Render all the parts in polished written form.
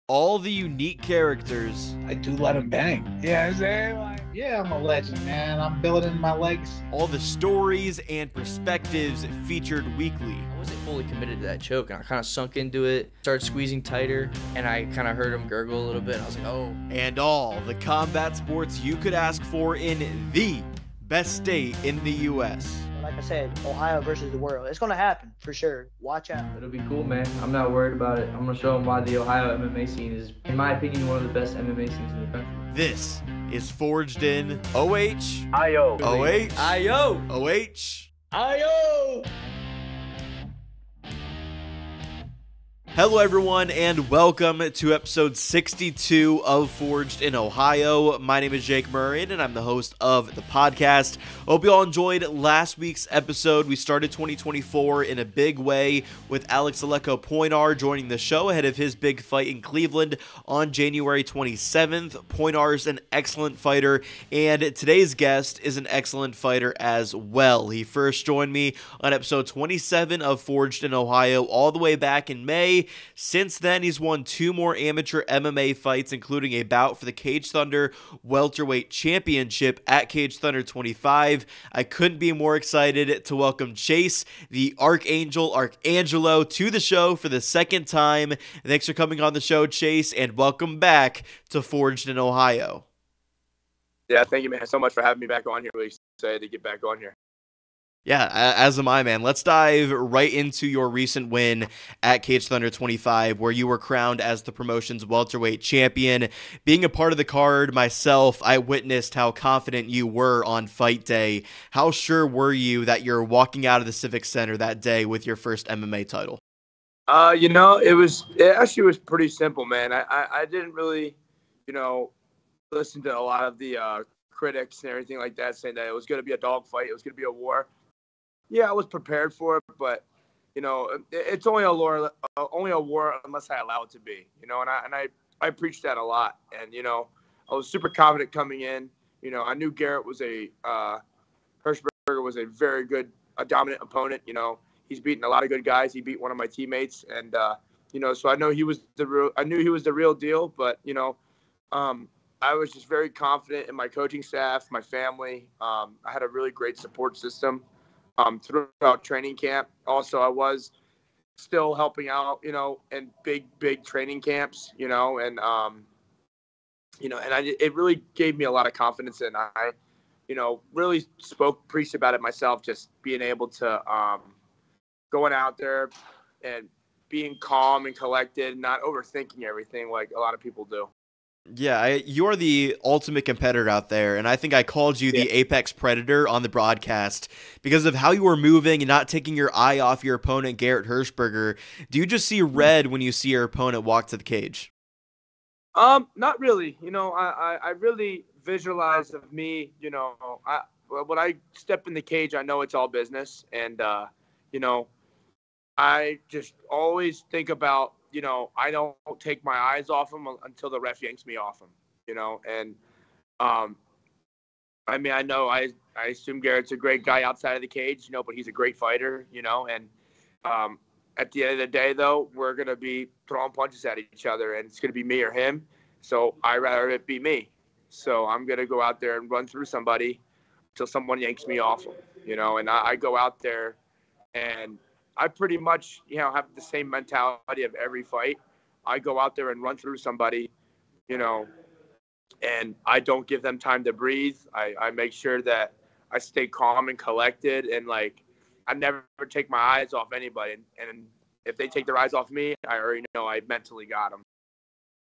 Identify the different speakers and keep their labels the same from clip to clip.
Speaker 1: all the unique characters.
Speaker 2: I do let him bang. Yeah, I'm a legend, man. I'm building my legs.
Speaker 1: All the stories and perspectives featured weekly.
Speaker 3: I wasn't fully committed to that choke, and I kind of sunk into it, started squeezing tighter, and I kind of heard him gurgle a little bit, and I was like, oh.
Speaker 1: And all the combat sports you could ask for in the best state in the U.S.
Speaker 4: Like I said, Ohio versus the world. It's going to happen, for sure. Watch out.
Speaker 5: It'll be cool, man. I'm not worried about it. I'm going to show them why the Ohio MMA scene is, in my opinion, one of the best MMA scenes in the country.
Speaker 1: This is Forged in OH.
Speaker 6: I-O.
Speaker 1: OH.
Speaker 3: I-O.
Speaker 1: OH.
Speaker 2: I-O!
Speaker 1: Hello everyone and welcome to episode 62 of Forged in Ohio. My name is Jake Murren and I'm the host of the podcast. Hope you all enjoyed last week's episode. We started 2024 in a big way with Alex Aleko Poinar joining the show ahead of his big fight in Cleveland on January 27th. Poinar is an excellent fighter and today's guest is an excellent fighter as well. He first joined me on episode 27 of Forged in Ohio all the way back in May. Since then, he's won 2 more amateur MMA fights, including a bout for the Caged Thunder Welterweight Championship at Caged Thunder 25. I couldn't be more excited to welcome Chase, the Archangel, Archangelo, to the show for the second time. Thanks for coming on the show, Chase, and welcome back to Forged in Ohio.
Speaker 6: Yeah, thank you, man, so much for having me back on here. Really excited to get back on here.
Speaker 1: Yeah, as am I, man. Let's dive right into your recent win at Caged Thunder 25, where you were crowned as the promotion's welterweight champion. Being a part of the card myself, I witnessed how confident you were on fight day. How sure were you that you're walking out of the Civic Center that day with your first MMA title?
Speaker 6: It actually was pretty simple, man. I didn't really, listen to a lot of the critics and everything like that saying that it was going to be a dogfight, it was going to be a war. Yeah, I was prepared for it, but it's only a war unless I allow it to be. And I preached that a lot, and I was super confident coming in. I knew Garrett was Hirschberger was a very good, dominant opponent. He's beaten a lot of good guys. He beat one of my teammates, and so I know he was I knew he was the real deal, but I was just very confident in my coaching staff, my family. I had a really great support system. Throughout training camp. Also, I was still helping out, in big training camps, it really gave me a lot of confidence, and I, really preached about it myself, just being able to, going out there and being calm and collected, not overthinking everything like a lot of people do.
Speaker 1: Yeah, you're the ultimate competitor out there, and I think I called you the apex predator on the broadcast because of how you were moving and not taking your eye off your opponent, Garrett Hirschberger. Do you just see red when you see your opponent walk to the cage?
Speaker 6: Not really. I really visualize of me, when I step in the cage, I know it's all business, and, I just always think about, I don't take my eyes off him until the ref yanks me off him, and I know I assume Garrett's a great guy outside of the cage, but he's a great fighter, and at the end of the day, though, we're going to be throwing punches at each other, and it's going to be me or him, so I'd rather it be me. So I'm going to go out there and run through somebody until someone yanks me off him, and I go out there and I pretty much, have the same mentality of every fight. I go out there and run through somebody, and I don't give them time to breathe. I make sure that I stay calm and collected, and I never take my eyes off anybody. And if they take their eyes off me, I already know I mentally got them.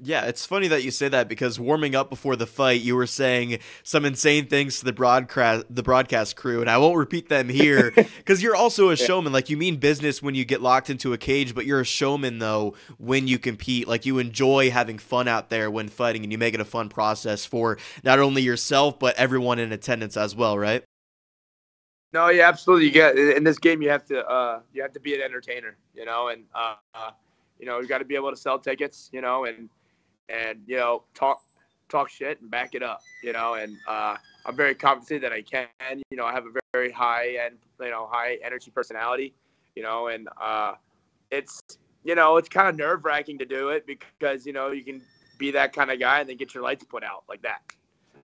Speaker 1: Yeah, it's funny that you say that because warming up before the fight, you were saying some insane things to the broadcast crew, and I won't repeat them here because you're also a showman. You mean business when you get locked into a cage, but you're a showman, though, when you compete. You enjoy having fun out there when fighting, and you make it a fun process for not only yourself, but everyone in attendance as well, right?
Speaker 6: No, yeah, absolutely. In this game, you have to be an entertainer, and you got to be able to sell tickets, and talk shit and back it up, and I'm very confident that I can. I have a very high energy personality, and it's it's kind of nerve-wracking to do it because, you can be that kind of guy and then get your lights put out like that.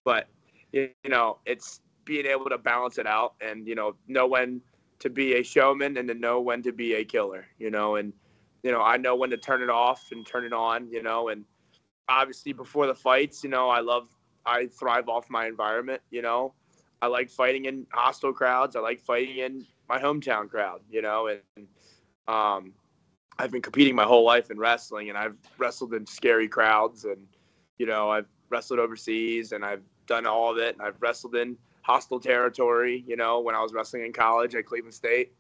Speaker 6: But, it's being able to balance it out and, know when to be a showman and to know when to be a killer, and, I know when to turn it off and turn it on, and obviously before the fights, I thrive off my environment, I like fighting in hostile crowds. I like fighting in my hometown crowd, and I've been competing my whole life in wrestling, and I've wrestled in scary crowds, and, I've wrestled overseas, and I've done all of it, and I've wrestled in hostile territory, when I was wrestling in college at Cleveland State.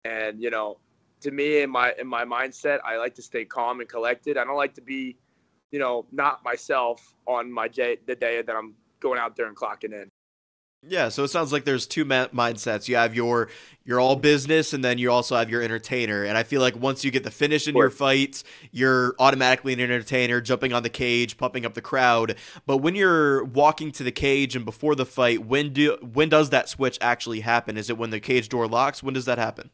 Speaker 6: And, to me, in my mindset, I like to stay calm and collected. I don't like to be, not myself on the day that I'm going out there and clocking in.
Speaker 1: Yeah, so it sounds like there's two mindsets. You have your all business, and then you also have your entertainer. And I feel like once you get the finish in your fights, you're automatically an entertainer, jumping on the cage, pumping up the crowd. But when you're walking to the cage and before the fight, when does that switch actually happen? Is it when the cage door locks? When does that happen?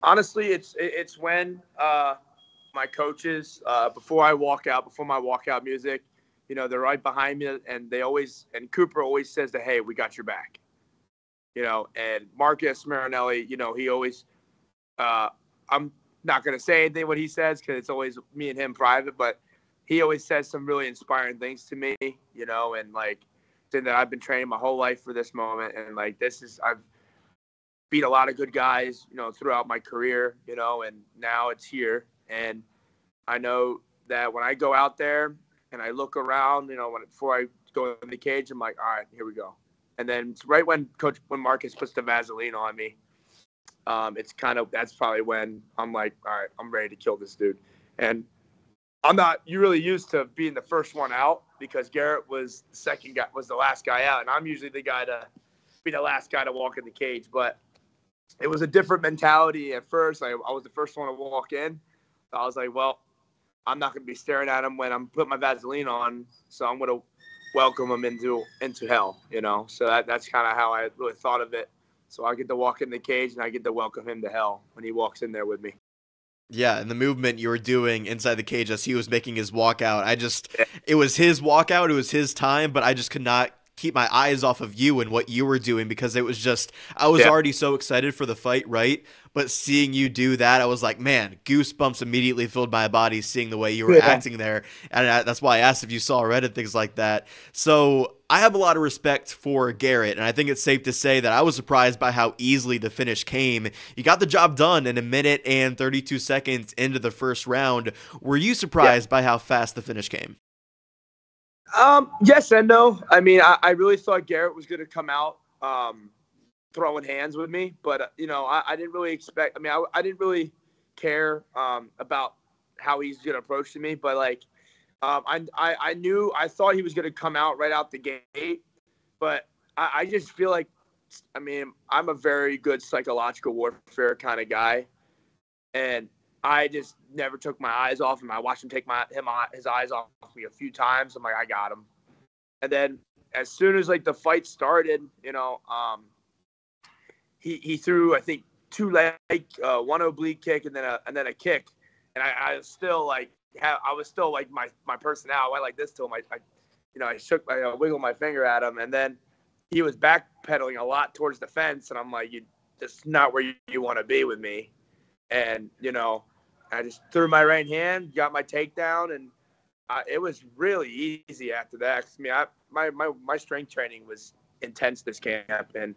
Speaker 6: Honestly, it's when my coaches, before my walkout music, they're right behind me, and Cooper always says that, hey, we got your back. And Marcus Marinelli, he always, I'm not going to say anything what he says because it's always me and him private, but he always says some really inspiring things to me, and like saying that I've been training my whole life for this moment. And like, I've beat a lot of good guys, throughout my career, and now it's here. And I know that when I go out there, and I look around, before I go in the cage, I'm like, all right, here we go. And then it's right when Marcus puts the Vaseline on me, that's probably when I'm like, all right, I'm ready to kill this dude. And I'm not really used to being the first one out because Garrett was the last guy out. And I'm usually the guy to be the last guy to walk in the cage. But it was a different mentality at first. I was the first one to walk in. So I was like, well, I'm not going to be staring at him when I'm putting my Vaseline on, so I'm going to welcome him into hell, So that's kind of how I really thought of it. So I get to walk in the cage, and I get to welcome him to hell when he walks in there with me.
Speaker 1: Yeah, and the movement you were doing inside the cage as he was making his walkout, it was his walkout, it was his time, but I just could not keep my eyes off of you and what you were doing because it was just, I was already so excited for the fight, right? But seeing you do that, I was like, man, goosebumps immediately filled my body seeing the way you were acting there. And that's why I asked if you saw red and things like that. So I have a lot of respect for Garrett, and I think it's safe to say that I was surprised by how easily the finish came. You got the job done in 1 minute and 32 seconds into the first round. Were you surprised by how fast the finish came?
Speaker 6: Yes and no. I mean, I really thought Garrett was going to come out throwing hands with me, but I didn't really expect. I mean, I didn't really care about how he's going to approach me, but like I thought he was going to come out right out the gate, but I just feel like, I mean, I'm a very good psychological warfare kind of guy, and I just never took my eyes off him. I watched him take his eyes off me a few times. I'm like, I got him. And then as soon as like the fight started, he threw, I think, 2 leg, 1 oblique kick, and then a kick. And I was still like, my personality. I went like this to him. I wiggled my finger at him, and then he was backpedaling a lot towards the fence, and I'm like, that's not where you want to be with me. And I just threw my right hand, got my takedown, and it was really easy after that. I mean, my strength training was intense this camp, and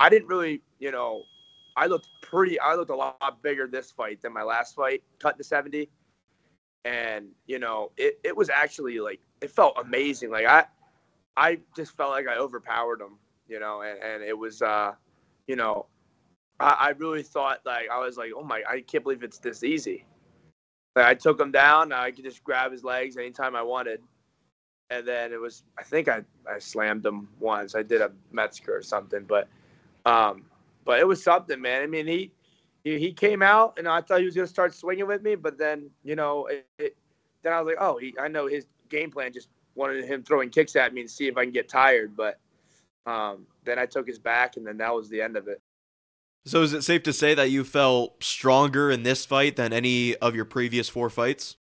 Speaker 6: I didn't really, I looked a lot bigger this fight than my last fight, cut to 70. And, it was actually like, it felt amazing. Like I just felt like I overpowered him, and it was, I really thought, like, I was like, oh my, I can't believe it's this easy. Like, I took him down. I could just grab his legs anytime I wanted. And then it was, I think I slammed him once. I did a Metzger or something, but it was something, man. I mean, he came out, and I thought he was going to start swinging with me, but then, then I was like, oh, I know his game plan just wanted him throwing kicks at me to see if I can get tired. But then I took his back, and then that was the end of it.
Speaker 1: So is it safe to say that you felt stronger in this fight than any of your previous 4 fights?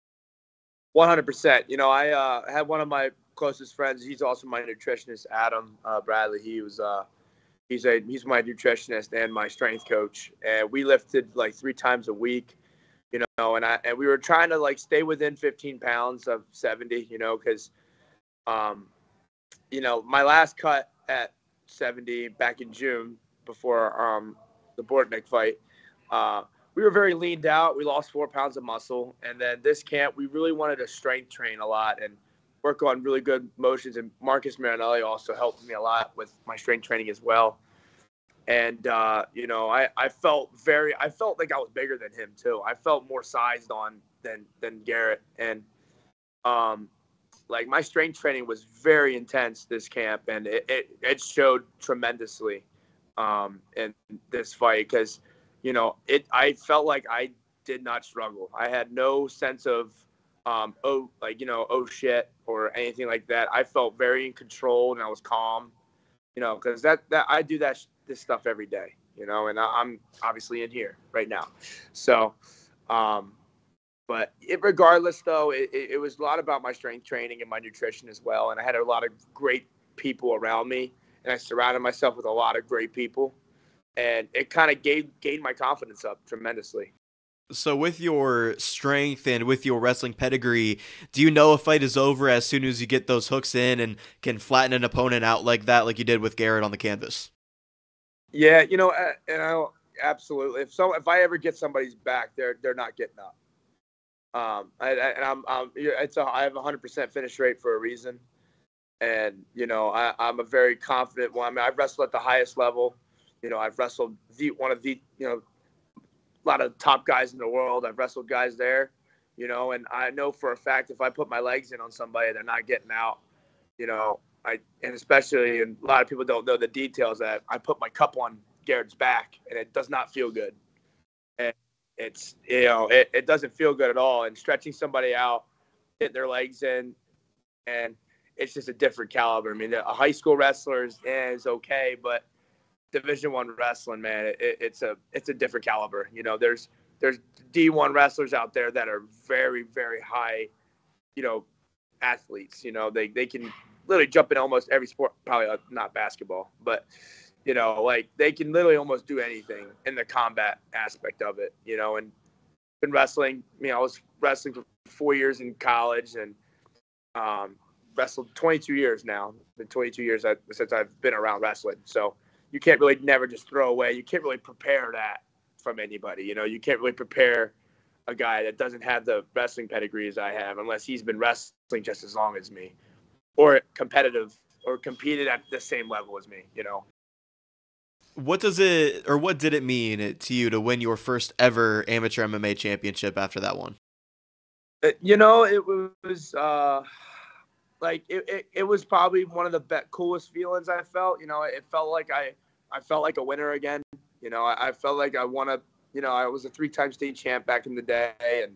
Speaker 6: 100%. You know, I had one of my closest friends. He's also my nutritionist, Adam Bradley. He's my nutritionist and my strength coach. And we lifted like 3 times a week, you know, and we were trying to like stay within 15 pounds of 70, you know, because, you know, my last cut at 70 back in June before the Bortnick fight, we were very leaned out. We lost 4 pounds of muscle. And then this camp, we really wanted to strength train a lot and work on really good motions. And Marcus Marinelli also helped me a lot with my strength training as well. And, you know, I felt like I was bigger than him too. I felt more sized on than Garrett. And, like my strength training was very intense this camp, and it showed tremendously, in this fight. Cause, you know, I felt like I did not struggle. I had no sense of, oh shit or anything like that. I felt very in control and I was calm, you know, cause that I do this stuff every day, you know, and I'm obviously in here right now. So, but regardless though, it was a lot about my strength training and my nutrition as well. And I had a lot of great people around me, and I surrounded myself with a lot of great people. And it kind of gained my confidence up tremendously.
Speaker 1: So with your strength and with your wrestling pedigree, do you know a fight is over as soon as you get those hooks in and can flatten an opponent out like that, like you did with Garrett on the canvas?
Speaker 6: Yeah, you know, absolutely. If I ever get somebody's back, they're not getting up. I have a 100% finish rate for a reason. And, you know, I'm a very confident one. I mean, I've wrestled at the highest level. You know, I've wrestled one of the, you know, a lot of top guys in the world. I've wrestled guys there, you know, and I know for a fact if I put my legs in on somebody, they're not getting out, you know. And especially, and a lot of people don't know the details, that I put my cup on Garrett's back, and it does not feel good. And it's, you know, it doesn't feel good at all. And stretching somebody out, hitting their legs in, and it's just a different caliber. I mean, a high school wrestler is okay, but Division I wrestling, man, it's a different caliber. You know, there's D1 wrestlers out there that are very, very high, you know, athletes. You know, they can literally jump in almost every sport, probably not basketball, but, you know, like they can literally almost do anything in the combat aspect of it, you know. And been wrestling, you know, I was wrestling for 4 years in college, and wrestled 22 years now. Been 22 years since I've been around wrestling. So you can't really never just throw away. You can't really prepare that from anybody. You know, you can't really prepare a guy that doesn't have the wrestling pedigree as I have, unless he's been wrestling just as long as me, or competitive, or competed at the same level as me, you know.
Speaker 1: What did it mean to you to win your first ever amateur MMA championship after that one?
Speaker 6: You know, it was like it was probably one of the coolest feelings I felt. You know, it felt like I felt like a winner again. You know, I felt like I won you know, I was a 3-time state champ back in the day, and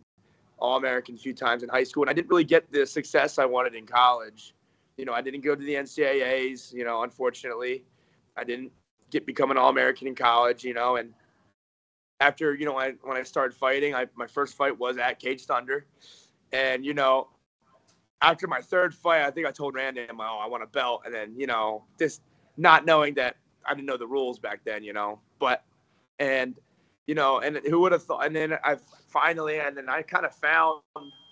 Speaker 6: All-American a few times in high school. And I didn't really get the success I wanted in college. You know, I didn't go to the NCAAs, you know, unfortunately. I didn't become an All-American in college, you know. And after, you know, when I started fighting, my first fight was at Caged Thunder. And, you know, after my third fight, I think I told Randy, I want a belt. And then, you know, just not knowing that I didn't know the rules back then, you know. But, and, you know, and who would have thought? And then I kind of found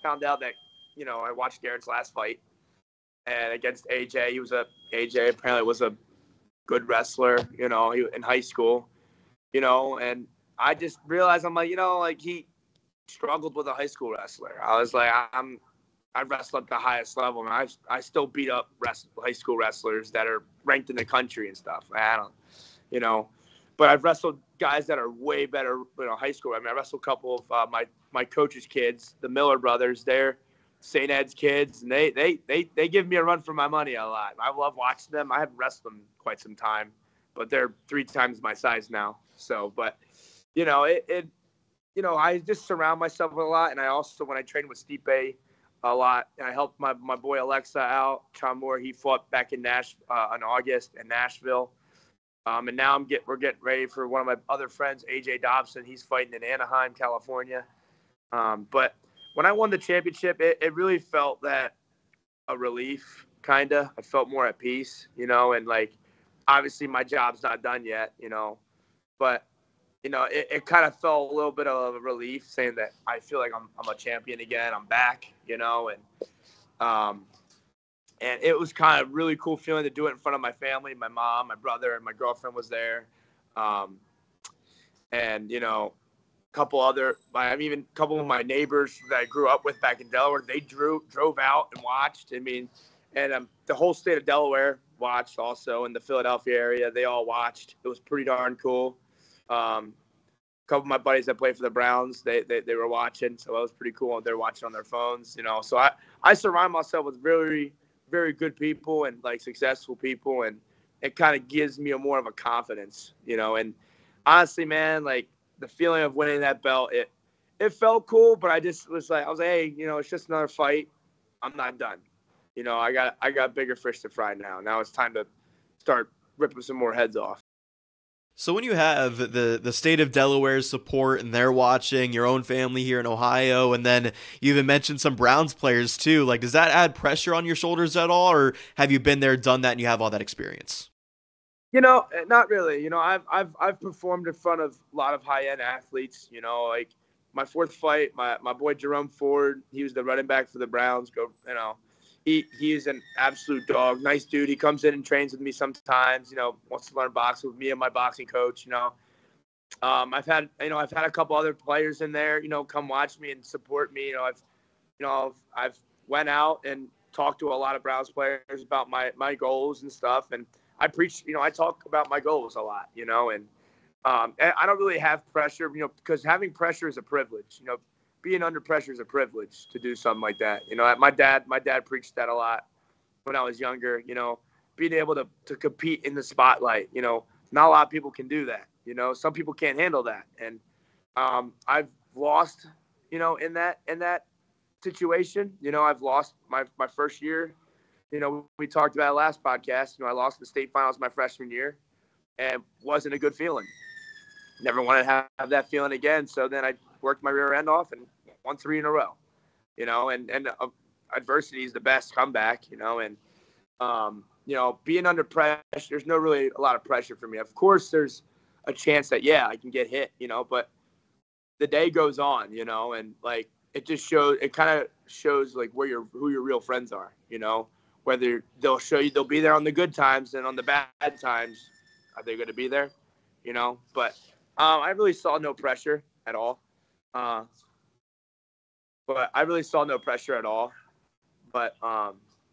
Speaker 6: out that, you know, I watched Garrett's last fight, and against AJ. AJ apparently was a good wrestler, you know, in high school, you know. And I just realized, I'm like, you know, like he struggled with a high school wrestler. I was like, I wrestle at the highest level, and I still beat up high school wrestlers that are ranked in the country and stuff. I don't, you know, but I've wrestled guys that are way better, you know, high school. I mean, I wrestled a couple of my coach's kids, the Miller brothers. They're St. Ed's kids, and they give me a run for my money a lot. I love watching them. I haven't wrestled them quite some time, but they're 3 times my size now. So, but, you know, you know, I just surround myself with a lot. And I also, when I trained with Stipe a lot, and I helped my boy Alexa out, John Moore. He fought back in August in Nashville. And now we're getting ready for one of my other friends, AJ Dobson. He's fighting in Anaheim, California. But when I won the championship, it really felt that a relief, kind of. I felt more at peace, and like, obviously my job's not done yet, but it kind of felt a little bit of a relief, saying that I feel like I'm a champion again. I'm back, and it was kind of really cool feeling to do it in front of my family. My mom, my brother, and my girlfriend was there. And, a couple of my neighbors that I grew up with back in Delaware, they drove out and watched. I mean, and the whole state of Delaware watched also, in the Philadelphia area. They all watched. It was pretty darn cool. A couple of my buddies that play for the Browns, they were watching. So that was pretty cool. They're watching on their phones, So I surround myself with very, very good people and like successful people, and it kind of gives me more of a confidence, and honestly, man, like the feeling of winning that belt, it felt cool, but I was like, hey, it's just another fight. I'm not done. I got bigger fish to fry now. Now it's time to start ripping some more heads off.
Speaker 1: So when you have the state of Delaware's support and they're watching, your own family here in Ohio, and then you even mentioned some Browns players too, like, does that add pressure on your shoulders at all, or have you been there, done that, and you have all that experience?
Speaker 6: Not really. I've performed in front of a lot of high-end athletes, like my fourth fight, my boy Jerome Ford, he was the running back for the Browns. He is an absolute dog. Nice dude. He comes in and trains with me sometimes, wants to learn boxing with me and my boxing coach, I've had a couple other players in there, come watch me and support me. I've went out and talked to a lot of Browns players about my goals and stuff. And I preach, I talk about my goals a lot, and I don't really have pressure, because having pressure is a privilege, being under pressure is a privilege to do something like that. My dad preached that a lot when I was younger, being able to compete in the spotlight, not a lot of people can do that. Some people can't handle that. And I've lost, in that situation. I've lost my first year. We talked about it last podcast. I lost the state finals my freshman year, and wasn't a good feeling. Never wanted to have that feeling again. So then I worked my rear end off and won 3 in a row. And adversity is the best comeback. And being under pressure, there's no really a lot of pressure for me. Of course, there's a chance that I can get hit. But the day goes on. And like it kind of shows like who your real friends are. Whether they'll be there on the good times, and on the bad times, are they going to be there? But I really saw no pressure at all. But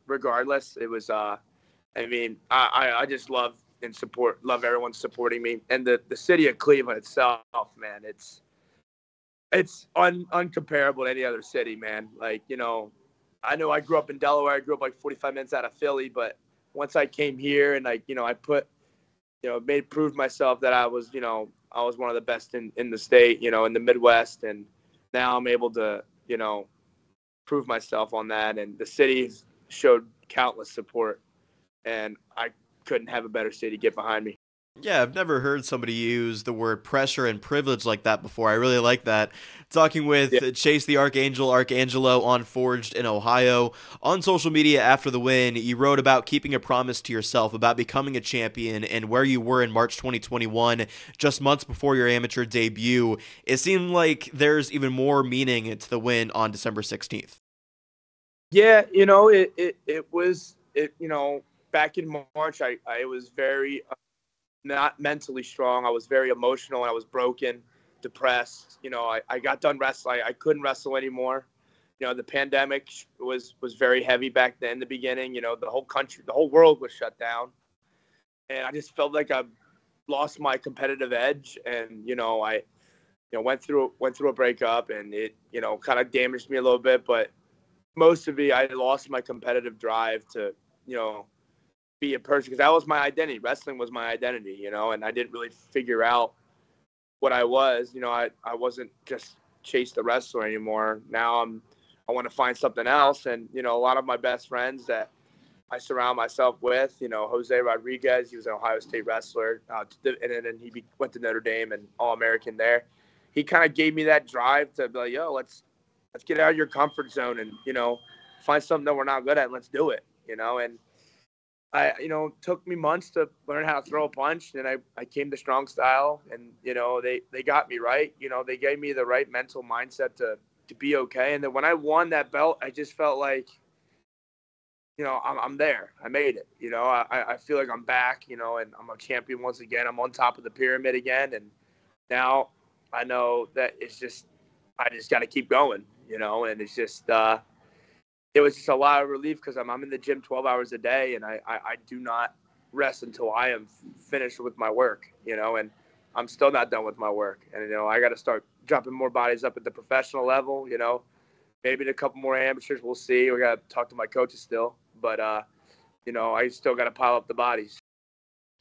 Speaker 6: regardless, it was, I just love everyone supporting me. And the city of Cleveland itself, man, it's uncomparable to any other city, man. Like, I know I grew up in Delaware. I grew up like 45 minutes out of Philly, but once I came here and I proved myself that I was one of the best in the state, in the Midwest. And now I'm able to, prove myself on that. And the city showed countless support, and I couldn't have a better city get behind me.
Speaker 1: Yeah, I've never heard somebody use the word pressure and privilege like that before. I really like that. Talking with Chase the Archangel, Archangelo on Forged in Ohio. On social media after the win, you wrote about keeping a promise to yourself, about becoming a champion, and where you were in March 2021, just months before your amateur debut. It seemed like there's even more meaning to the win on December 16th.
Speaker 6: Yeah, it was back in March, I was very not mentally strong. I was very emotional, and I was broken, depressed. I got done wrestling. I couldn't wrestle anymore. The pandemic was very heavy back then in the beginning. The whole country, the whole world was shut down. And I just felt like I lost my competitive edge. And, I went through a breakup, and it, kind of damaged me a little bit. But most of it, I lost my competitive drive to, be a person, because that was my identity. Wrestling was my identity, and I didn't really figure out what I was. I wasn't just Chase the wrestler anymore. Now I want to find something else. And, a lot of my best friends that I surround myself with. Jose Rodriguez, he was an Ohio State wrestler, and then he went to Notre Dame and All-American there. He kind of gave me that drive to be like, yo, let's get out of your comfort zone and, find something that we're not good at and let's do it, and took me months to learn how to throw a punch, and I came to strong style, and, they got me right. They gave me the right mental mindset to be okay. And then when I won that belt, I just felt like, I'm there. I made it. I feel like I'm back, and I'm a champion once again. I'm on top of the pyramid again. And now I know that I just got to keep going, and it's just, it was just a lot of relief because I'm in the gym 12 hours a day, and I do not rest until I am finished with my work, and I'm still not done with my work. And, I got to start dropping more bodies up at the professional level, maybe a couple more amateurs. We'll see. We got to talk to my coaches still. But, I still got to pile up the bodies.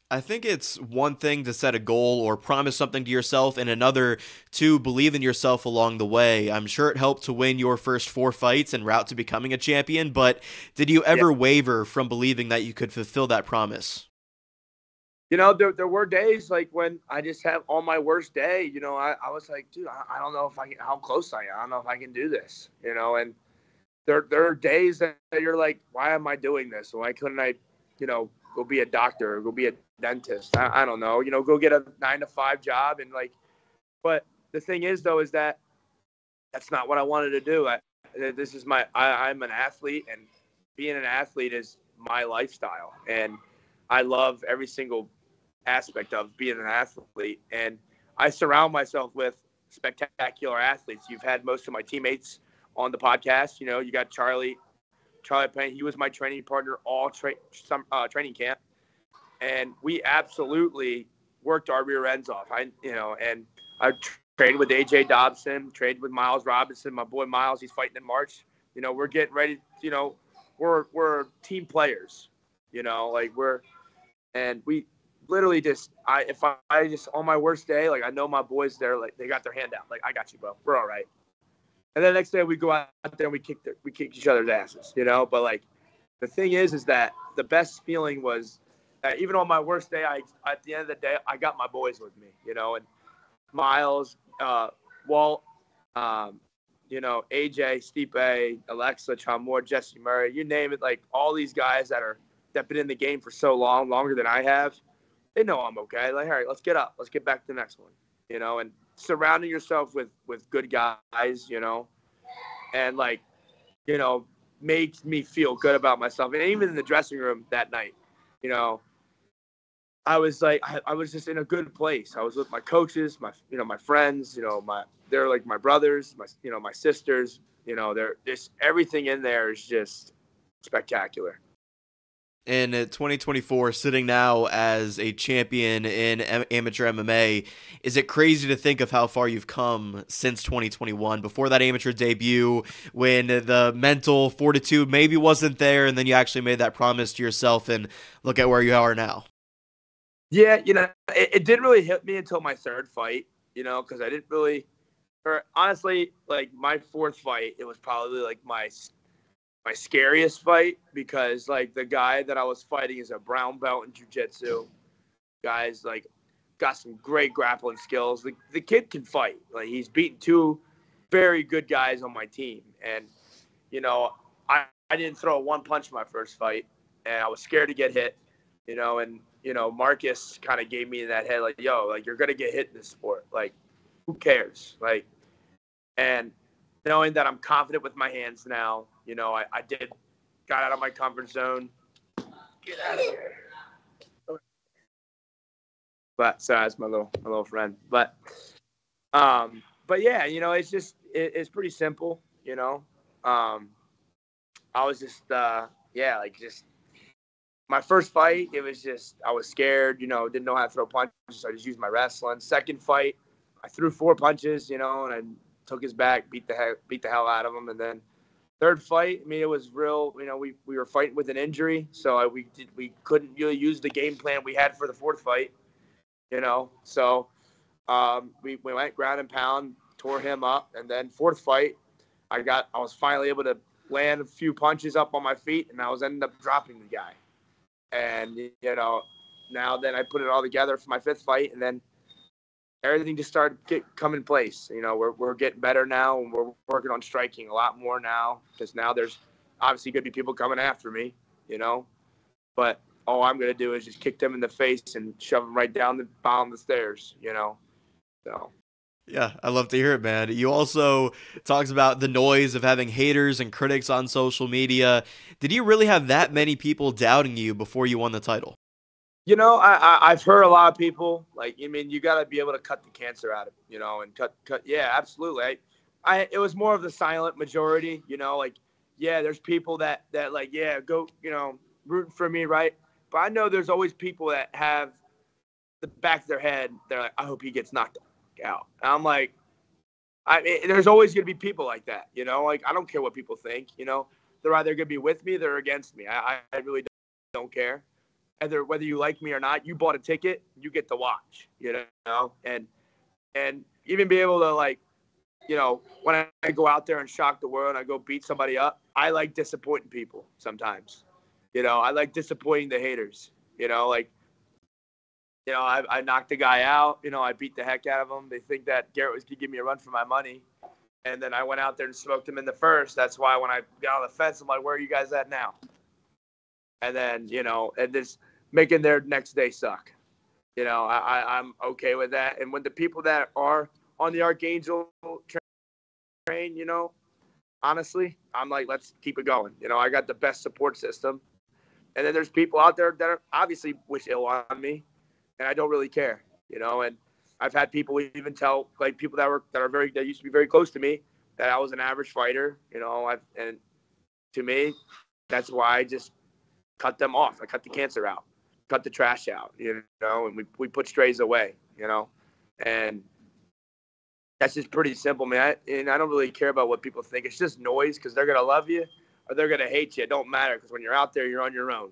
Speaker 1: I think it's one thing to set a goal or promise something to yourself, and another to believe in yourself along the way. I'm sure it helped to win your first 4 fights en route to becoming a champion, but did you ever waver from believing that you could fulfill that promise?
Speaker 6: There were days like when I just have on my worst day, I was like, dude, I don't know how close I am. I don't know if I can do this, and there are days that you're like, why am I doing this? Why couldn't I, go be a doctor or go be a dentist? I don't know, go get a 9-to-5 job. And but the thing is though, is that that's not what I wanted to do. I'm an athlete, and being an athlete is my lifestyle. And I love every single aspect of being an athlete. And I surround myself with spectacular athletes. You've had most of my teammates on the podcast. You got Charlie Payne. He was my training partner all training camp. And we absolutely worked our rear ends off. And I trained with AJ Dobson, trained with Miles Robinson, my boy Miles, he's fighting in March. We're getting ready, we're team players, and we literally if I just on my worst day, like I know my boys there, like they got their hand out, like I got you, bro, we're all right. And then the next day we go out there and we kick each other's asses, But like the thing is that the best feeling was that even on my worst day, at the end of the day, I got my boys with me, and Miles, Walt, AJ, Stipe, Alexa, Chamor, Jesse Murray, you name it. Like all these guys that been in the game for so long, longer than I have, they know I'm okay. Like, all right, let's get up. Let's get back to the next one, and surrounding yourself with good guys, and makes me feel good about myself. And even in the dressing room that night, I was like, I was just in a good place. I was with my coaches, my friends, they're like my brothers, my sisters, they're just, everything in there is just spectacular.
Speaker 1: In 2024, sitting now as a champion in amateur MMA, is it crazy to think of how far you've come since 2021? Before that amateur debut, when the mental fortitude maybe wasn't there, and then you actually made that promise to yourself, and look at where you are now.
Speaker 6: Yeah, it didn't really hit me until my 3rd fight, because I didn't really, or honestly, like my 4th fight, it was probably like my scariest fight, because like the guy that I was fighting is a brown belt in jiu-jitsu. Guy's like got some great grappling skills. The kid can fight. Like he's beaten 2 very good guys on my team. And, I didn't throw one punch in my first fight, and I was scared to get hit, and, Marcus kind of gave me in that head, like, yo, like you're going to get hit in this sport. Like, who cares? Like, and knowing that I'm confident with my hands now, I got out of my comfort zone. Get out of here. But so that's my little friend. But yeah, it's pretty simple, I was just my first fight, it was just, I was scared, didn't know how to throw punches, so I just used my wrestling. Second fight, I threw 4 punches, and I took his back, beat the hell out of him. And then 3rd fight, I mean, it was real, we were fighting with an injury, so we couldn't really use the game plan we had for the 4th fight, so we went ground and pound, tore him up. And then 4th fight, I was finally able to, land a few punches up on my feet, and I was ended up dropping the guy. And, now then I put it all together for my 5th fight, and then everything just started come in place. We're getting better now, and we're working on striking a lot more now, because now there's obviously going to be people coming after me, but all I'm going to do is just kick them in the face and shove them right down the bottom of the stairs, so.
Speaker 1: Yeah, I love to hear it, man. You also talks about the noise of having haters and critics on social media. Did you really have that many people doubting you before you won the title?
Speaker 6: I've heard a lot of people, you got to be able to cut the cancer out of it, and cut. Yeah, absolutely. It was more of the silent majority, there's people that go, rooting for me, right? But I know there's always people that have the back of their head. They're like, I hope he gets knocked out. And I'm like, there's always going to be people like that, I don't care what people think, they're either going to be with me, they're against me. I really don't care. Whether you like me or not, you bought a ticket, you get to watch, and even be able to when I go out there and shock the world and I go beat somebody up, I like disappointing people sometimes. I like disappointing the haters. I knocked the guy out. I beat the heck out of him. They think that Garrett was going to give me a run for my money. And then I went out there and smoked him in the first. That's why when I got on the fence, I'm like, where are you guys at now? And then, and just making their next day suck. I'm okay with that. And when the people that are on the Archangel train, honestly, I'm like, let's keep it going. I got the best support system. And then there's people out there that are obviously wish ill on me, and I don't really care, and I've had people even tell, people that used to be very close to me, that I was an average fighter, and to me, that's why I just cut them off. I cut the cancer out, cut the trash out, and we put strays away, and that's just pretty simple, man. I don't really care about what people think. It's just noise, because they're going to love you or they're going to hate you. It don't matter, because when you're out there, you're on your own,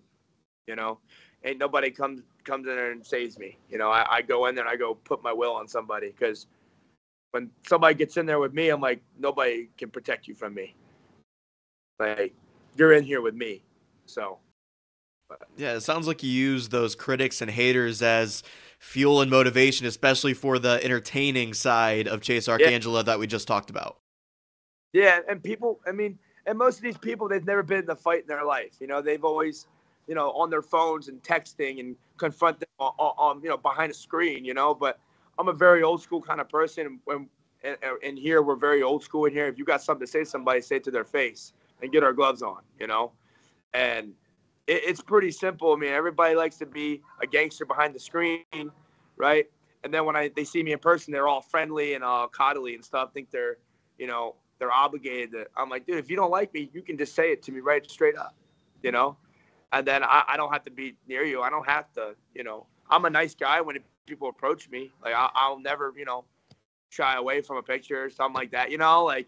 Speaker 6: Ain't nobody comes in there and saves me. I go in there and I go put my will on somebody, because when somebody gets in there with me, I'm like, nobody can protect you from me. You're in here with me. So.
Speaker 1: Yeah, it sounds like you use those critics and haters as fuel and motivation, especially for the entertaining side of Chase Archangelo that we just talked about.
Speaker 6: Yeah, and people, and most of these people, they've never been in a fight in their life. They've always, on their phones and texting and confront them on behind a screen, but I'm a very old school kind of person. And here, we're very old school in here. If you got something to say to somebody, say it to their face and get our gloves on, and it's pretty simple. Everybody likes to be a gangster behind the screen, right? And then when they see me in person, they're all friendly and all coddly and stuff, think they're obligated to. I'm like, dude, if you don't like me, you can just say it to me right straight up, and then I don't have to be near you. I don't have to, I'm a nice guy when people approach me. I'll never, shy away from a picture or something like that, I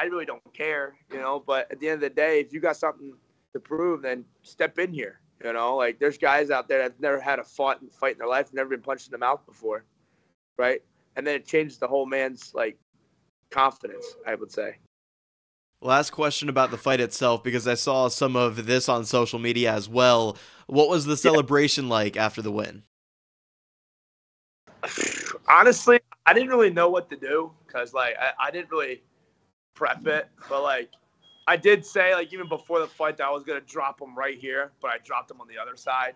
Speaker 6: really don't care, but at the end of the day, if you got something to prove, then step in here, there's guys out there that never had a fight in their life, never been punched in the mouth before, right? And then it changes the whole man's, confidence, I would say.
Speaker 1: Last question about the fight itself, because I saw some of this on social media as well. What was the celebration like after the win?
Speaker 6: Honestly, I didn't really know what to do, because I didn't really prep it, but I did say even before the fight that I was gonna drop him right here, but I dropped him on the other side.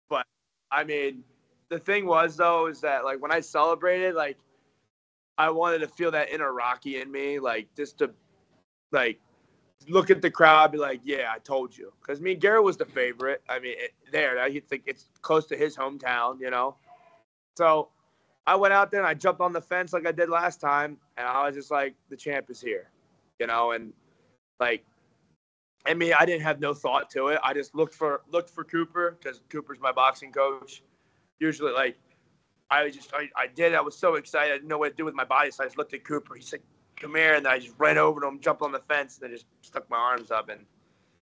Speaker 6: But the thing was though is that when I celebrated, I wanted to feel that inner Rocky in me, just to look at the crowd, be like, yeah, I told you. Because Garrett was the favorite. It's close to his hometown, So I went out there and I jumped on the fence like I did last time, and I was just like, the champ is here, and I didn't have no thought to it. I just looked for Cooper, because Cooper's my boxing coach. Usually, I was so excited. I didn't know what to do with my body, so I just looked at Cooper. He said, come here, and then I just ran over to him, jumped on the fence, and then just stuck my arms up, and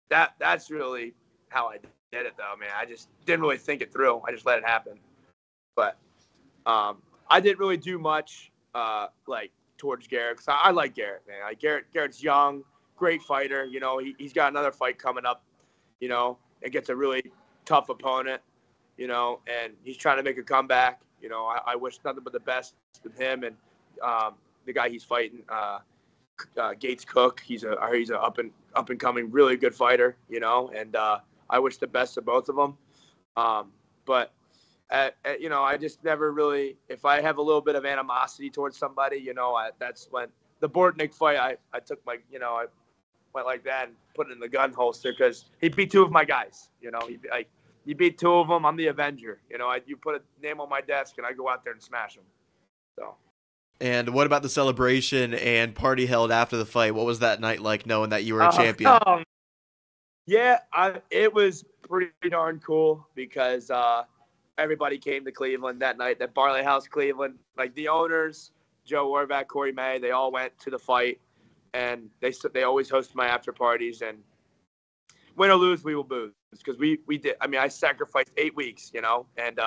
Speaker 6: that's really how I did it, though, man. I just didn't really think it through. I just let it happen. But I didn't really do much towards Garrett, because I like Garrett, man. Garrett's young. great fighter. You know, he's got another fight coming up, you know, against a really tough opponent, you know, and he's trying to make a comeback. You know, I wish nothing but the best with him and the guy he's fighting, Gates Cook. He's a up and coming really good fighter, you know, and I wish the best of both of them. But you know, I just never really, if I have a little bit of animosity towards somebody, you know, that's when the Bortnick fight, I took my, you know, I went like that and put it in the gun holster because he beat two of my guys, you know, you beat two of them. I'm the Avenger, you know, you put a name on my desk and I go out there and smash them. So.
Speaker 1: And what about the celebration and party held after the fight? What was that night like, knowing that you were a champion?
Speaker 6: Yeah, it was pretty darn cool because everybody came to Cleveland that night, that Barley House, Cleveland. Like the owners, Joe Warback, Corey May, they all went to the fight, and they always host my after parties. And win or lose, we will booze because we did. I mean, I sacrificed 8 weeks, you know, and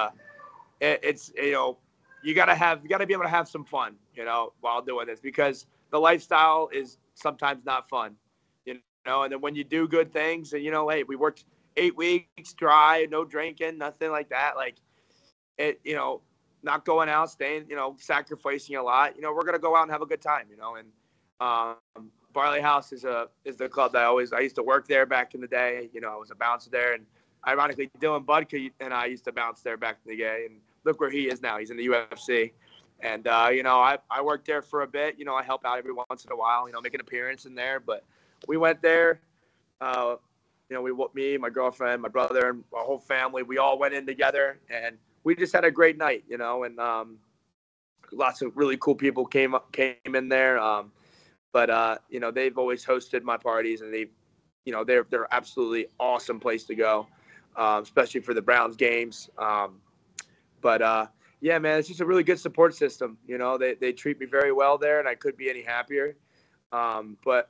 Speaker 6: it's, you know, you gotta be able to have some fun, you know, while doing this because the lifestyle is sometimes not fun, you know. And then when you do good things, and you know, hey, we worked 8 weeks dry, no drinking, nothing like that. Like it, you know, not going out, staying, you know, sacrificing a lot. You know, we're gonna go out and have a good time, you know. And Barley House is the club that I used to work there back in the day. You know, I was a bouncer there, and ironically, Dylan Budke and I used to bounce there back in the day. And look where he is now. He's in the UFC. And, you know, I worked there for a bit. You know, I help out every once in a while, you know, make an appearance in there. But we went there. You know, me, my girlfriend, my brother, and our whole family, we all went in together. And we just had a great night, you know. And lots of really cool people came in there. But, you know, they've always hosted my parties. And you know, they're absolutely awesome place to go, especially for the Browns games. But yeah, man, it's just a really good support system. You know, they treat me very well there, and I couldn't be any happier. But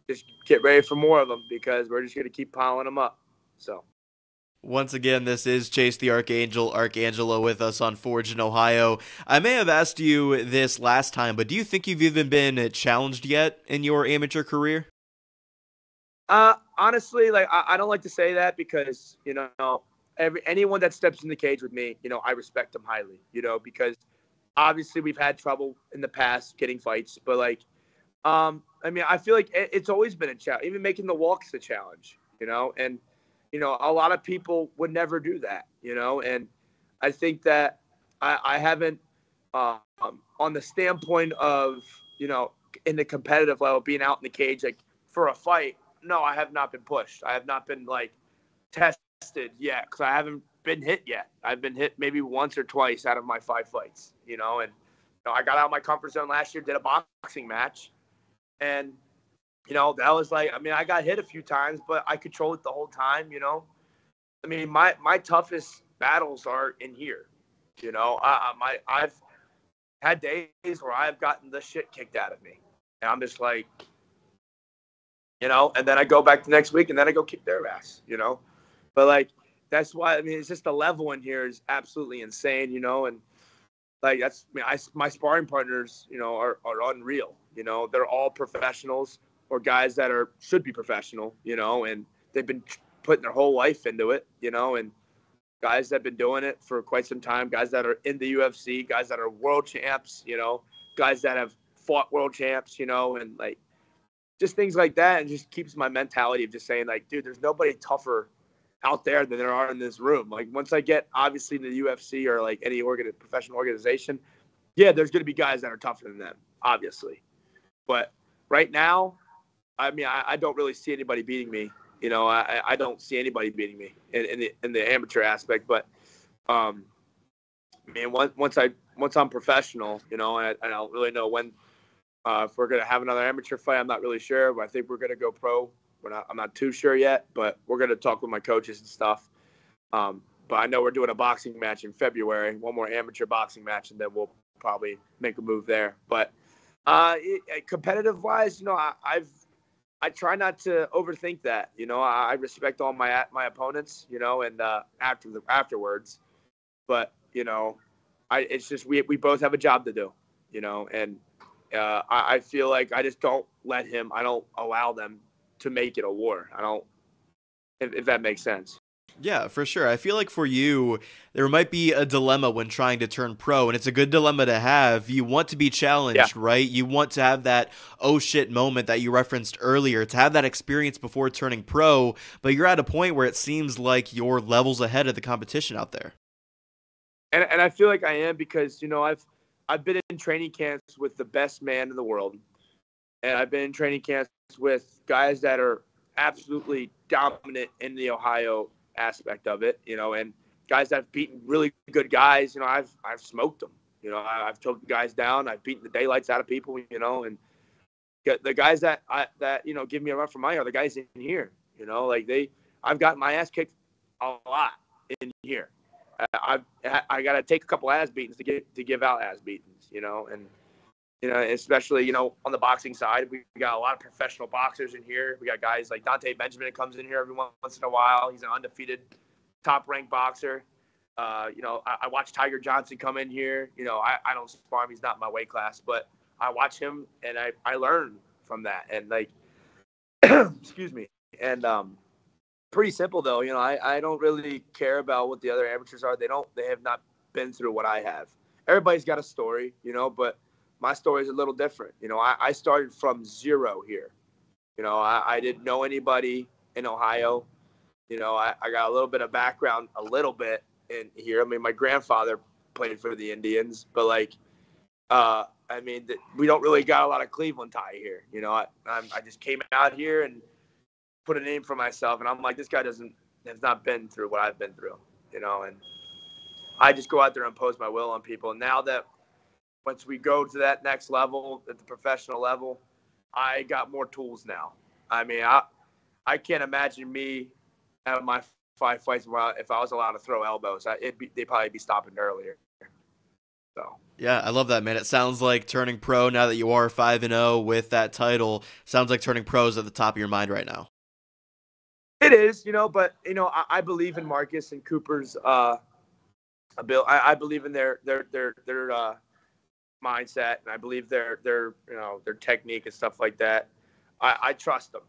Speaker 6: just get ready for more of them because we're just going to keep piling them up. So.
Speaker 1: Once again, this is Chase the Archangel, Archangelo, with us on Forged in Ohio. I may have asked you this last time, but do you think you've even been challenged yet in your amateur career?
Speaker 6: Honestly, like I don't like to say that because, you know, anyone that steps in the cage with me, you know, I respect them highly, you know, because obviously we've had trouble in the past getting fights, but like, I mean, I feel like it's always been a challenge, even making the walk's a challenge, you know, and, you know, a lot of people would never do that, you know, and I think that I haven't, on the standpoint of, you know, in the competitive level, being out in the cage, like for a fight, no, I have not been pushed. I have not been like tested yet because I haven't been hit yet. I've been hit maybe once or twice out of my 5 fights, you know, and you know, I got out of my comfort zone last year, did a boxing match, and you know, that was like, I mean, I got hit a few times, but I controlled it the whole time, you know. I mean, my toughest battles are in here, you know. I've had days where I've gotten the shit kicked out of me, and I'm just like, you know, and then I go back the next week and then I go kick their ass, you know. But like, that's why, I mean, it's just the level in here is absolutely insane, you know. And like, that's, I mean, my sparring partners, you know, are unreal, you know. They're all professionals or guys that should be professional, you know, and they've been putting their whole life into it, you know, and guys that have been doing it for quite some time, guys that are in the UFC, guys that are world champs, you know, guys that have fought world champs, you know, and like, just things like that, and just keeps my mentality of just saying, like, dude, there's nobody tougher out there than there are in this room. Like, once I get, obviously, in the UFC or, like, any professional organization, yeah, there's going to be guys that are tougher than them, obviously. But right now, I mean, I don't really see anybody beating me. You know, I don't see anybody beating me in the amateur aspect. But, man, once I'm professional, you know, and I don't really know when, if we're going to have another amateur fight, I'm not really sure, but I think we're going to go pro. I'm not too sure yet, but we're going to talk with my coaches and stuff. But I know we're doing a boxing match in February, one more amateur boxing match, and then we'll probably make a move there. But competitive wise, you know, I try not to overthink that. You know, I respect all my opponents, you know, and afterwards. But, you know, it's just we both have a job to do, you know, and I feel like I just don't I don't allow them to make it a war. I don't, if that makes sense.
Speaker 1: Yeah, for sure. I feel like for you, there might be a dilemma when trying to turn pro, and it's a good dilemma to have. You want to be challenged, right? You want to have that oh shit moment that you referenced earlier, to have that experience before turning pro, but you're at a point where it seems like you're levels ahead of the competition out there.
Speaker 6: And I feel like I am because, I've been in training camps with the best man in the world, and I've been in training camps with guys that are absolutely dominant in the Ohio aspect of it, and guys that have beaten really good guys. I've smoked them. I've choked guys down. I've beaten the daylights out of people. And the guys that give me a run for money are the guys in here. I've gotten my ass kicked a lot in here. I got to take a couple ass beatings to give out ass beatings. Especially, on the boxing side, we got a lot of professional boxers in here. We got guys like Dante Benjamin that comes in here every once in a while. He's an undefeated, top-ranked boxer. I watch Tiger Johnson come in here. I don't spar him. He's not in my weight class. But I watch him, and I learn from that. And, excuse me. And pretty simple, though. I don't really care about what the other amateurs are. They have not been through what I have. Everybody's got a story, but my story is a little different. I started from zero here. I didn't know anybody in Ohio. I got a little bit of background, a little bit in here. I mean, my grandfather played for the Indians, but we don't really got a lot of Cleveland tie here. I just came out here and put a name for myself, and I'm like, this guy has not been through what I've been through, and I just go out there and impose my will on people. And now that once we go to that next level, at the professional level, I got more tools now. I mean, I can't imagine me having my 5 fights if I was allowed to throw elbows. They'd probably be stopping earlier. So.
Speaker 1: Yeah, I love that, man. It sounds like turning pro, now that you are 5-0 with that title, sounds like turning pro is at the top of your mind right now.
Speaker 6: It is, but I believe in Marcus and Cooper's ability. I believe in their mindset, and I believe their technique and stuff like that. I trust them.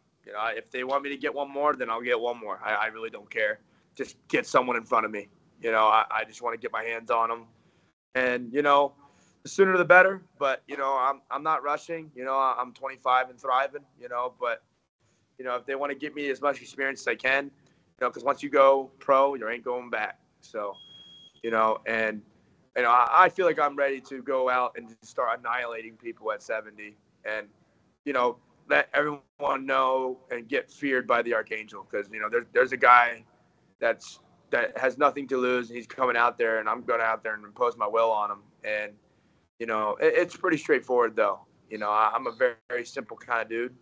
Speaker 6: If they want me to get one more, then I'll get one more. I really don't care. Just get someone in front of me. I just want to get my hands on them, and the sooner the better. But I'm not rushing. I'm 25 and thriving. But if they want to get me as much experience as I can, because once you go pro, you ain't going back. So, I feel like I'm ready to go out and start annihilating people at 70 and, let everyone know and get feared by the Archangel. Because, there's a guy that has nothing to lose, and he's coming out there, and I'm going out there and impose my will on him. And, it's pretty straightforward, though. I'm a very, very simple kind of dude.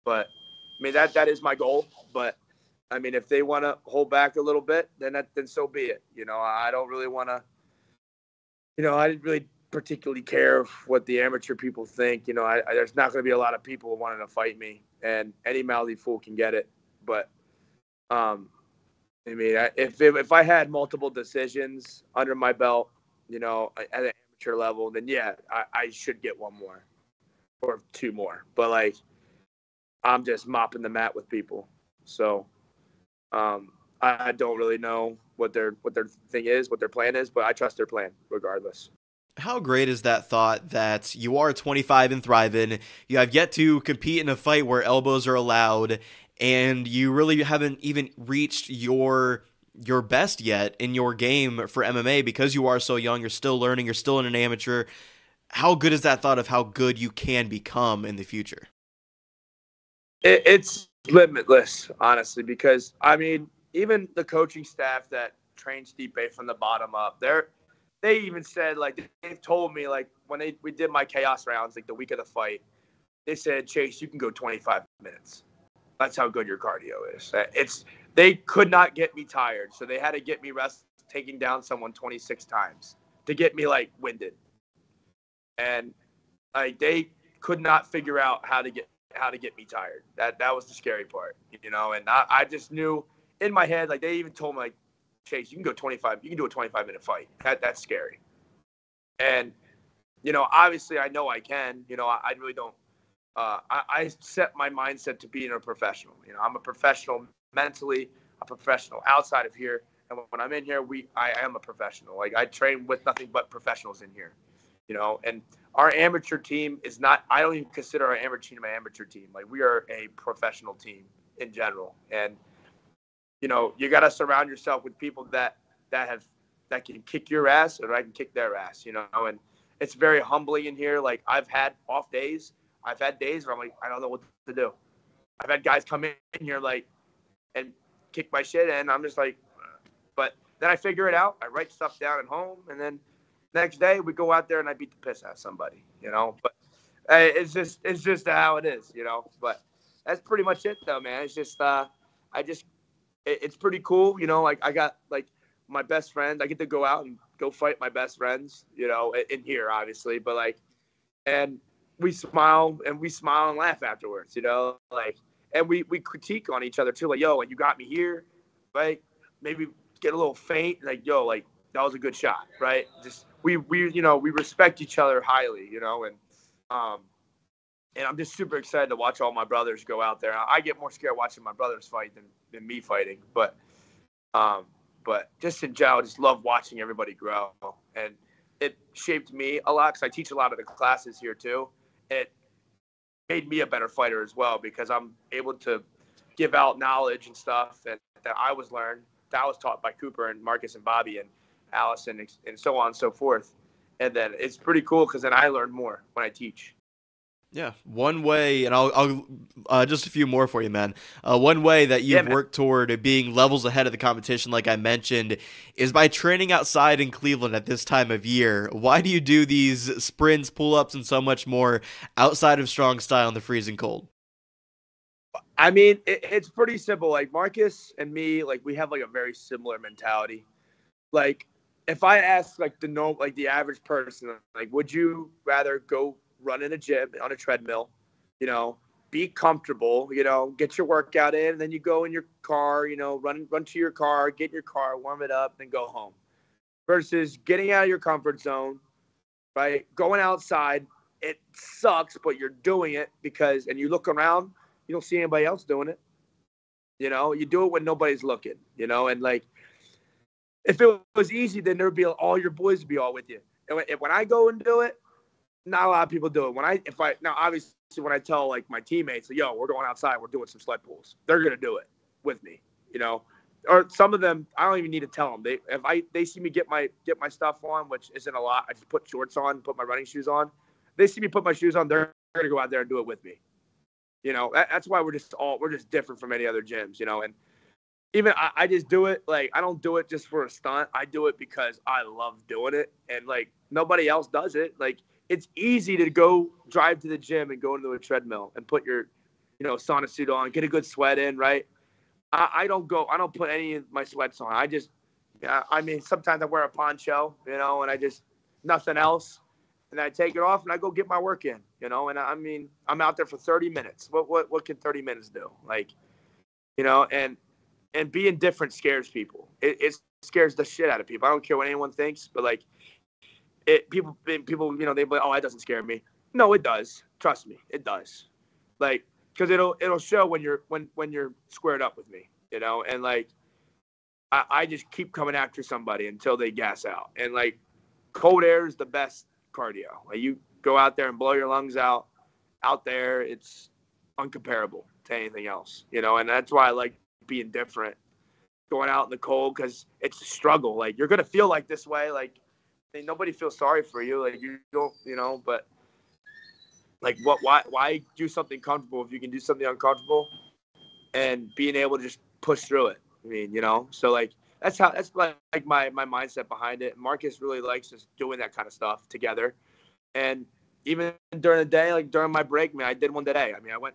Speaker 6: But, I mean, that is my goal. But, I mean, if they want to hold back a little bit, then so be it. I don't really want to, I didn't really particularly care what the amateur people think. There's not going to be a lot of people wanting to fight me, and any mouthy fool can get it. But, I mean, if I had multiple decisions under my belt, at an amateur level, then yeah, I should get one more or two more. But I'm just mopping the mat with people. So, I don't really know what their thing is, what their plan is, but I trust their plan regardless.
Speaker 1: How great is that thought that you are 25 and thriving, you have yet to compete in a fight where elbows are allowed, and you really haven't even reached your best yet in your game for MMA because you are so young, you're still learning, you're still an amateur. How good is that thought of how good you can become in the future?
Speaker 6: It's limitless, honestly, because, I mean, even the coaching staff that trains Stipe from the bottom up, they even said, they've told me, when we did my chaos rounds, the week of the fight, they said, Chase, you can go 25 minutes. That's how good your cardio is. They could not get me tired, so they had to get me taking down someone 26 times to get me, winded. And, they could not figure out how to get me tired. That was the scary part, and I just knew in my head, they even told me, Chase, you can do a 25-minute fight. That's scary. And Obviously I know I can. I really don't. I set my mindset to being a professional. I'm a professional mentally, a professional outside of here. And when I'm in here, I am a professional. Like, I train with nothing but professionals in here, and our amateur team is not, I don't even consider our amateur team an amateur team. Like, we are a professional team in general. And, you got to surround yourself with people that can kick your ass, or I can kick their ass, and it's very humbling in here. Like, I've had off days. I've had days where I'm like, I don't know what to do. I've had guys come in here and kick my shit, and I'm just like, but then I figure it out. I write stuff down at home, and then next day we go out there and I beat the piss out of somebody, But it's just how it is, But that's pretty much it, though, man. It's just it's pretty cool, Like, I got like my best friends. I get to go out and go fight my best friends, in here, obviously, but like, and we smile and laugh afterwards, like, and we critique on each other too. Like, yo, like, you got me here, right? Maybe get a little faint. Like, yo, like, that was a good shot, right? Just, we respect each other highly, and I'm just super excited to watch all my brothers go out there. I get more scared watching my brothers fight than me fighting, but just in general, I just love watching everybody grow. And it shaped me a lot because I teach a lot of the classes here too. It made me a better fighter as well, because I'm able to give out knowledge and stuff that I was taught by Cooper and Marcus and Bobby and Allison and so on and so forth. And then it's pretty cool because then I learn more when I teach.
Speaker 1: Yeah, one way, and I'll just a few more for you, man. One way that you've worked toward being levels ahead of the competition, like I mentioned, is by training outside in Cleveland at this time of year. Why do you do these sprints, pull-ups, and so much more outside of strong style in the freezing cold?
Speaker 6: I mean, it's pretty simple. Like, Marcus and me, like, we have like a very similar mentality. Like, if I ask like the average person, like, would you rather go run in a gym on a treadmill, be comfortable, get your workout in, and then you go in your car, run to your car, get in your car, warm it up, then go home, versus getting out of your comfort zone, right? Going outside, it sucks, but you're doing it and you look around, you don't see anybody else doing it. You do it when nobody's looking, and like, if it was easy, then there'd be all your boys would be all with you. And when I go and do it, not a lot of people do it. Now, obviously, when I tell like my teammates, like, yo, we're going outside, we're doing some sled pulls, they're gonna do it with me, Or some of them, I don't even need to tell them. They see me get my stuff on, which isn't a lot. I just put shorts on, put my running shoes on. They see me put my shoes on, they're gonna go out there and do it with me. That's why we're just different from any other gyms, And even I just do it. Like, I don't do it just for a stunt. I do it because I love doing it, and like, nobody else does it. Like, it's easy to go drive to the gym and go into a treadmill and put your, sauna suit on, get a good sweat in, right? I don't put any of my sweats on. I mean, sometimes I wear a poncho, and I just, nothing else. And I take it off and I go get my work in, and I mean, I'm out there for 30 minutes. What can 30 minutes do? Like, and being different scares people. It scares the shit out of people. I don't care what anyone thinks, but like, people, they be like, oh, that doesn't scare me. No, it does. Trust me, it does. Like, because it'll show when you're squared up with me, and like, I just keep coming after somebody until they gas out. And like, cold air is the best cardio. Like, you go out there and blow your lungs out there, it's uncomparable to anything else, and that's why I like being different, going out in the cold, because it's a struggle. Like, you're gonna feel like this way, like, nobody feels sorry for you. Like, you don't, but like, why do something comfortable if you can do something uncomfortable, and being able to just push through it? I mean, so like, that's like my mindset behind it. Marcus really likes just doing that kind of stuff together. And even during the day, like during my break, man, I did one today. I mean, I went,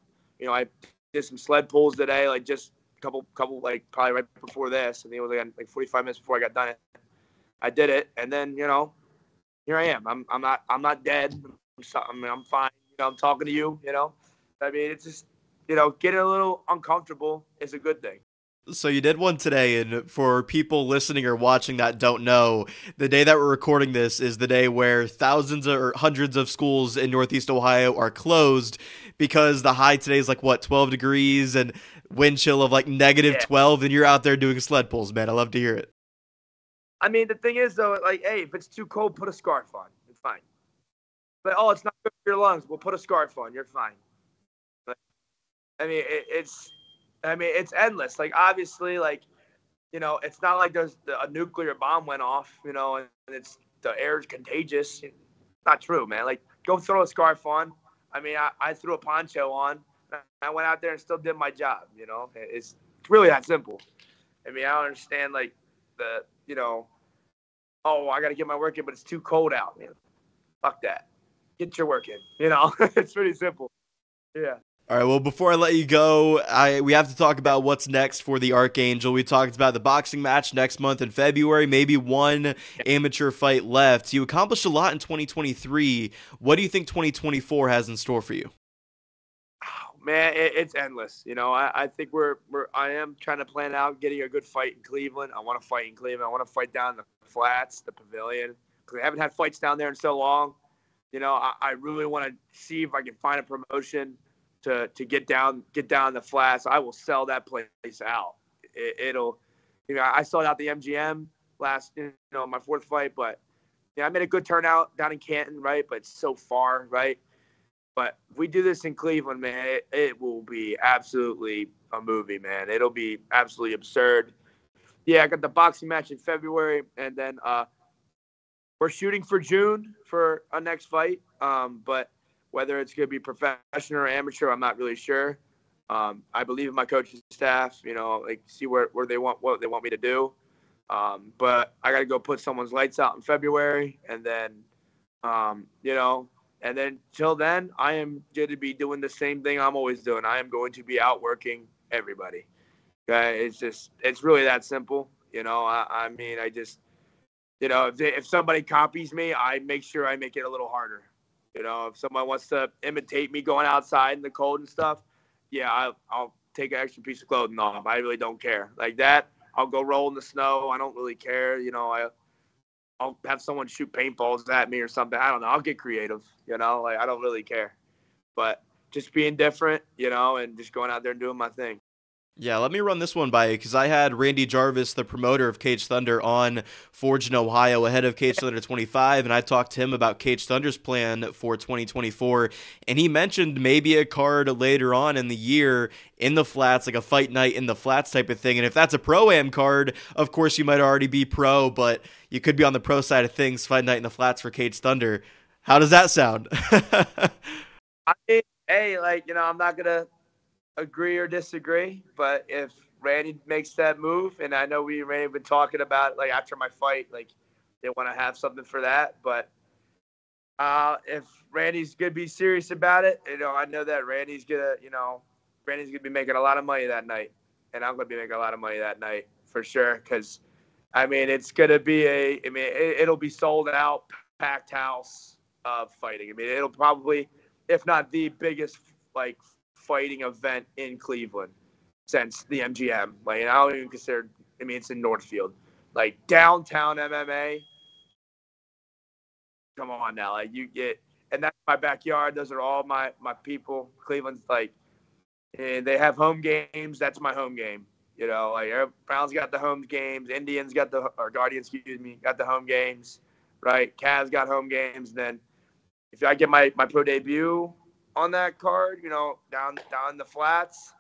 Speaker 6: I did some sled pulls today, like just couple, like probably right before this. I think it was like 45 minutes before I got done it. I did it, and then here I am. I'm not dead. I'm fine. I'm talking to you. I mean, it's just getting a little uncomfortable is a good thing.
Speaker 1: So you did one today, and for people listening or watching that don't know, the day that we're recording this is the day where thousands or hundreds of schools in Northeast Ohio are closed because the high today is like, what, 12 degrees and wind chill of like negative 12, and you're out there doing sled pulls, man. I love to hear it.
Speaker 6: I mean, the thing is, though, like, hey, if it's too cold, put a scarf on. It's fine. But, oh, it's not good for your lungs. Well, put a scarf on. You're fine. But, I mean, it's endless. Like, obviously, like, you know, it's not like there's a nuclear bomb went off, you know, and the air is contagious. It's not true, man. Like, go throw a scarf on. I mean, I threw a poncho on. I went out there and still did my job, you know. It's really that simple. I mean, I don't understand, like, you know, oh, I got to get my work in, but it's too cold out, man. Fuck that. Get your work in, you know. It's pretty simple. Yeah.
Speaker 1: All right, well, before I let you go, we have to talk about what's next for the Archangel. We talked about the boxing match next month in February, maybe one amateur fight left. You accomplished a lot in 2023. What do you think 2024 has in store for you?
Speaker 6: Oh, man, it's endless. You know, I think I am trying to plan out getting a good fight in Cleveland. I want to fight in Cleveland. I want to fight down in the flats, the pavilion, because I haven't had fights down there in so long. You know, I really want to see if I can find a promotion to get down the flats. I will sell that place out. It'll, you know, I sold out the MGM last, you know, my fourth fight, but yeah, I made a good turnout down in Canton, right? But it's so far, right? But if we do this in Cleveland, man, it will be absolutely a movie, man. It'll be absolutely absurd. Yeah, I got the boxing match in February, and then we're shooting for June for our next fight. But whether it's going to be professional or amateur, I'm not really sure. I believe in my coaching staff, you know, like see what they want me to do. But I got to go put someone's lights out in February, and then, you know, and then till then, I am going to be doing the same thing I'm always doing. I am going to be outworking everybody. Okay, it's really that simple. You know, I mean, I just, you know, if somebody copies me, I make sure I make it a little harder. You know, if someone wants to imitate me going outside in the cold and stuff, yeah, I'll take an extra piece of clothing off. I really don't care. Like that, I'll go roll in the snow. I don't really care. You know, I'll have someone shoot paintballs at me or something. I don't know. I'll get creative. You know, like I don't really care. But just being different, you know, and just going out there and doing my thing.
Speaker 1: Yeah, let me run this one by you, because I had Randy Jarvis, the promoter of Caged Thunder, on Forge in Ohio ahead of Caged Thunder 25, and I talked to him about Caged Thunder's plan for 2024, and he mentioned maybe a card later on in the year in the flats, like a fight night in the flats type of thing, and if that's a Pro-Am card, of course you might already be pro, but you could be on the pro side of things, fight night in the flats for Caged Thunder. How does that sound?
Speaker 6: I mean, hey, like, you know, I'm not going to agree or disagree, but if Randy makes that move, and I know we and Randy have been talking about, like, after my fight, like, they want to have something for that, but if Randy's going to be serious about it, you know, I know that Randy's going to be making a lot of money that night, and I'm going to be making a lot of money that night for sure, because, I mean, it's going to be it'll be sold out, packed house of fighting. I mean, it'll probably, if not the biggest, like, fighting event in Cleveland since the MGM. Like, I don't even consider, I mean, it's in Northfield. Like, downtown MMA. Come on now. Like, you get, and that's my backyard. Those are all my people. Cleveland's like, and they have home games. That's my home game. You know, like, Browns got the home games. Indians got Guardians, got the home games. Right? Cavs got home games. Then if I get my pro debut on that card, you know, down in the flats,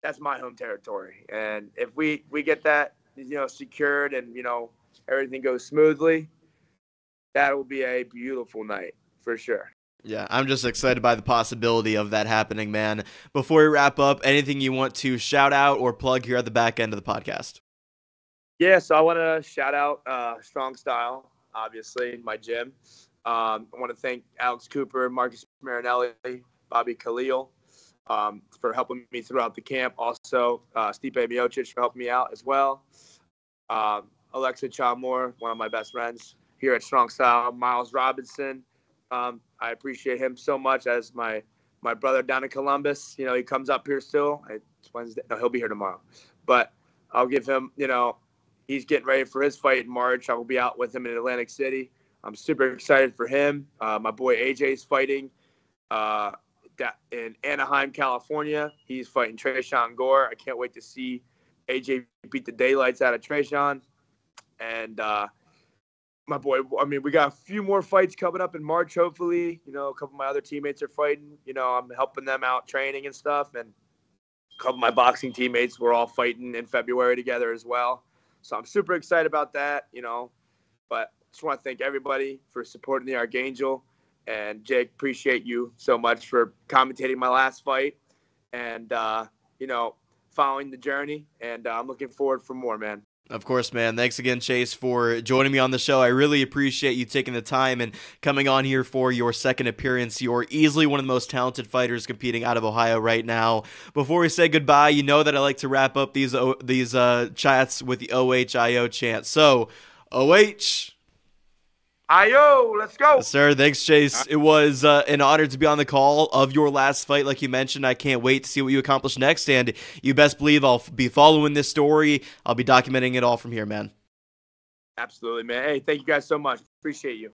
Speaker 6: that's my home territory. And if we get that, you know, secured and, you know, everything goes smoothly, that will be a beautiful night for sure.
Speaker 1: Yeah, I'm just excited by the possibility of that happening, man. Before we wrap up, anything you want to shout out or plug here at the back end of the podcast?
Speaker 6: Yeah, so I want to shout out Strong Style, obviously, my gym. I want to thank Alex Cooper, Marcus Marinelli, Bobby Khalil for helping me throughout the camp. Also, Stipe Miocic for helping me out as well. Alexa Chamor, one of my best friends here at Strong Style. Miles Robinson, I appreciate him so much as my brother down in Columbus. You know, he comes up here still. It's Wednesday. No, he'll be here tomorrow. But I'll give him, he's getting ready for his fight in March. I will be out with him in Atlantic City. I'm super excited for him. My boy AJ is fighting in Anaheim, California. He's fighting Trayshawn Gore. I can't wait to see AJ beat the daylights out of Trayshawn. And my boy, we got a few more fights coming up in March, hopefully. A couple of my other teammates are fighting. I'm helping them out training and stuff. And a couple of my boxing teammates were all fighting in February together as well. So I'm super excited about that, But just want to thank everybody for supporting the Archangel. And Jake, appreciate you so much for commentating my last fight and, following the journey. And I'm looking forward for more, man.
Speaker 1: Of course, man. Thanks again, Chase, for joining me on the show. I really appreciate you taking the time and coming on here for your second appearance. You're easily one of the most talented fighters competing out of Ohio right now. Before we say goodbye, you know that I like to wrap up these chats with the OHIO chant. So, OH.
Speaker 6: Ayo, let's go.
Speaker 1: Sir, thanks, Chase. It was an honor to be on the call of your last fight. Like you mentioned, I can't wait to see what you accomplish next, and you best believe I'll be following this story. I'll be documenting it all from here, man.
Speaker 6: Absolutely, man. Hey, thank you guys so much. Appreciate you.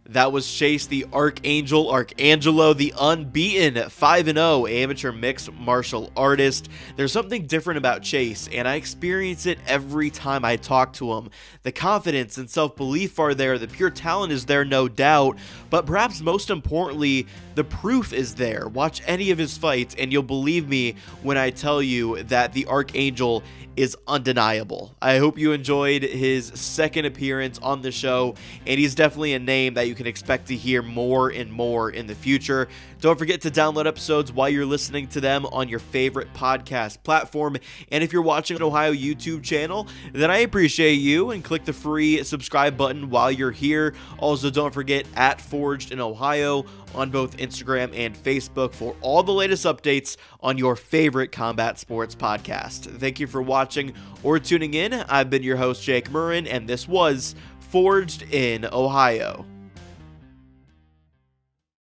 Speaker 1: That was Chase, the Archangel, Archangelo, the unbeaten 5-0 amateur mixed martial artist. There's something different about Chase, and I experience it every time I talk to him. The confidence and self-belief are there, the pure talent is there, no doubt, but perhaps most importantly, the proof is there. Watch any of his fights, and you'll believe me when I tell you that the Archangel is undeniable. I hope you enjoyed his second appearance on the show, and he's definitely a name that you can expect to hear more and more in the future. Don't forget to download episodes while you're listening to them on your favorite podcast platform, and if you're watching an Ohio YouTube channel, then I appreciate you, and click the free subscribe button while you're here. Also, don't forget @Forged in Ohio on both Instagram and Facebook for all the latest updates on your favorite combat sports podcast. Thank you for watching or tuning in. I've been your host, Jake Murren, and this was Forged in Ohio.